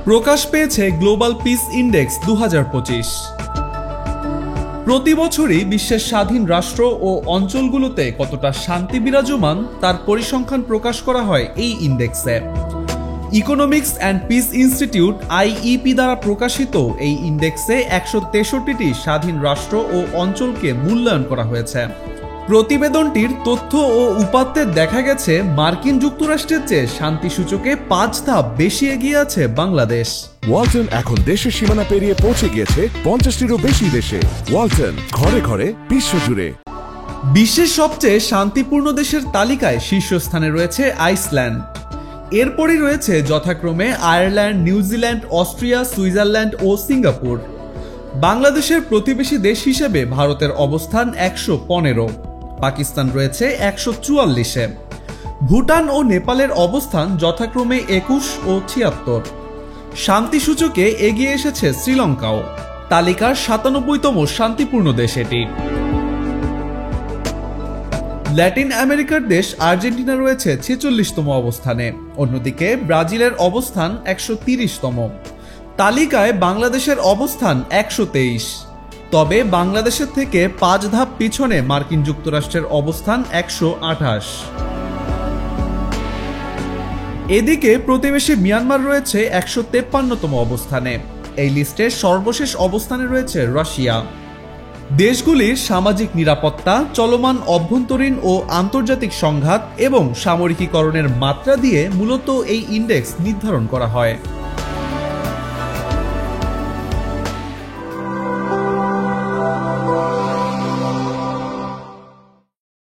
প্রকাশ পেয়েছে global piece index 2025। প্রতি বছরই বিশ্বের স্বাধীন রাষ্ট্র ও অঞ্চলগুলোতে কতটা শান্তি বিরাজমান তার পরিসংখ্যান প্রকাশ করা হয় এই ইন্ডেক্সে। Economics and peace institute IEP দ্বারা প্রকাশিত এই ইন্ডেক্সে 163টি স্বাধীন রাষ্ট্র ও অঞ্চলকে মূল্যায়ন করা হয়েছে। প্রতিবেদনটির তথ্য ও উপাত্তে দেখা গেছে মার্কিন যুক্তরাষ্ট্রের চেয়ে শান্তি সূচকে 5 ধাপ বেশি এগিয়ে আছে বাংলাদেশ। ওয়ালটন এখন দেশের সীমানা পেরিয়ে পৌঁছে গিয়েছে 50টিরও বেশি দেশে। ওয়ালটন, ঘরে ঘরে বিশ্বজুড়ে। বিশ্বের সবচেয়ে শান্তিপূর্ণ দেশের তালিকায় শীর্ষস্থানে রয়েছে আইসল্যান্ড। এরপরই রয়েছে যথাক্রমে আয়ারল্যান্ড, নিউজিল্যান্ড, অস্ট্রিয়া, সুইজারল্যান্ড ও সিঙ্গাপুর। বাংলাদেশের প্রতিবেশী দেশ হিসেবে ভারতের অবস্থান 115, পাকিস্তান রয়েছে 144-এ। ভুটান ও নেপালের অবস্থান যথাক্রমে 21 ও 76। শান্তিসূচকে এগিয়ে এসেছে শ্রীলঙ্কাও, তালিকার 97তম শান্তিপূর্ণ দেশ এটি। ল্যাটিন আমেরিকার দেশ আর্জেন্টিনা রয়েছে 46তম অবস্থানে, অন্যদিকে ব্রাজিলের অবস্থান 130তম। তালিকায় বাংলাদেশের অবস্থান 123, তবে বাংলাদেশের থেকে 5 ধাপ পিছনে মার্কিন যুক্তরাষ্ট্রের অবস্থান 128। এদিকে প্রতিবেশী মিয়ানমার রয়েছে 153তম অবস্থানে। এই লিস্টের সর্বশেষ অবস্থানে রয়েছে রাশিয়া। দেশগুলির সামাজিক নিরাপত্তা, চলমান অভ্যন্তরীণ ও আন্তর্জাতিক সংঘাত এবং সামরিকীকরণের মাত্রা দিয়ে মূলত এই ইন্ডেক্স নির্ধারণ করা হয়।